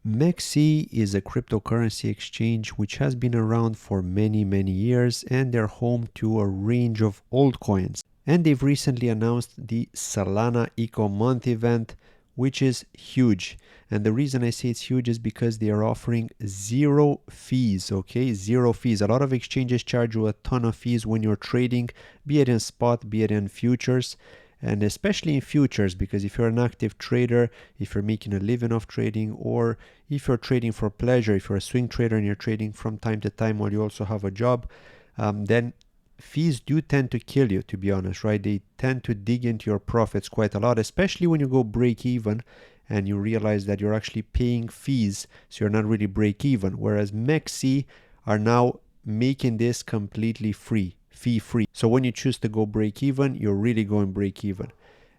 MEXC is a cryptocurrency exchange which has been around for many years, and they're home to a range of altcoins. And they've recently announced the Solana Eco Month event, which is huge. And the reason I say it's huge is because they are offering zero fees, okay? Zero fees. A lot of exchanges charge you a ton of fees when you're trading, be it in spot, be it in futures. And especially in futures, because if you're an active trader, if you're making a living off trading, or if you're trading for pleasure, if you're a swing trader and you're trading from time to time while you also have a job, then fees do tend to kill you, to be honest, right? They tend to dig into your profits quite a lot, especially when you go break even and you realize that you're actually paying fees, so you're not really break even. Whereas MEXC are now making this completely free, fee-free. So when you choose to go break even, you're really going break even.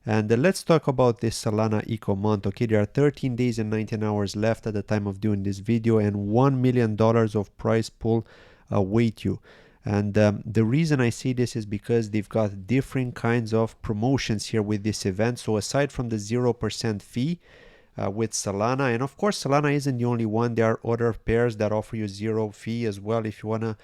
And let's talk about this Solana Eco Month. Okay, there are 13 days and 19 hours left at the time of doing this video, and $1 million of prize pool await you. And the reason I say this is because they've got different kinds of promotions here with this event. So aside from the 0% fee with Solana, and of course Solana isn't the only one, there are other pairs that offer you zero fee as well. If you want to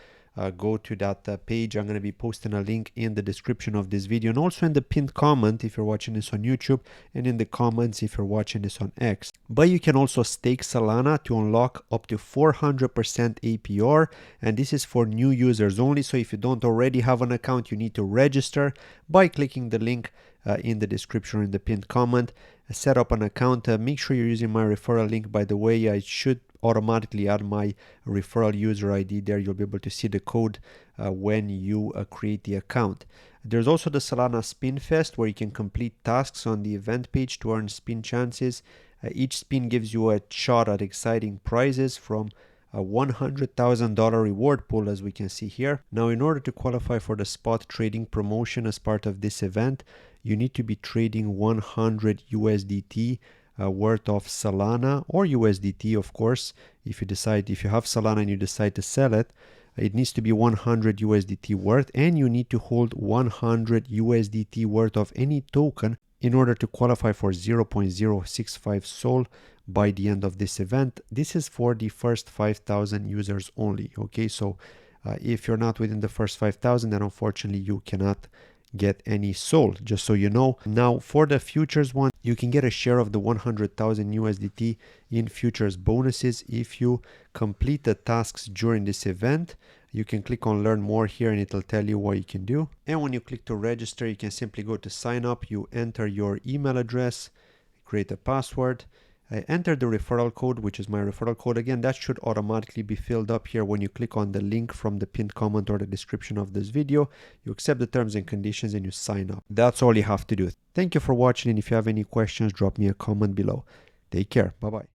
go to that page, I'm going to be posting a link in the description of this video, and also in the pinned comment if you're watching this on YouTube, and in the comments if you're watching this on X. But you can also stake Solana to unlock up to 400% APR, and this is for new users only. So if you don't already have an account, you need to register by clicking the link in the description or in the pinned comment. Set up an account. Make sure you're using my referral link. By the way, I should automatically add my referral user ID there. You'll be able to see the code when you create the account. There's also the Solana Spin Fest, where you can complete tasks on the event page to earn spin chances. Each spin gives you a shot at exciting prizes, from a $100,000 reward pool, as we can see here. Now, in order to qualify for the spot trading promotion as part of this event, you need to be trading 100 USDT worth of Solana, or USDT, of course. If you have Solana and you decide to sell it, it needs to be 100 USDT worth, and you need to hold 100 USDT worth of any token in order to qualify for 0.065 Sol by the end of this event. This is for the first 5,000 users only. Okay, so if you're not within the first 5,000, then unfortunately you cannot get any Sol, just so you know. Now for the futures one, you can get a share of the 100,000 USDT in futures bonuses if you complete the tasks during this event. You can click on learn more here and it'll tell you what you can do. And when you click to register, you can simply go to sign up. You enter your email address, create a password, enter the referral code, which is my referral code. Again, that should automatically be filled up here when you click on the link from the pinned comment or the description of this video. You accept the terms and conditions and you sign up. That's all you have to do. Thank you for watching, and if you have any questions, drop me a comment below. Take care. Bye-bye.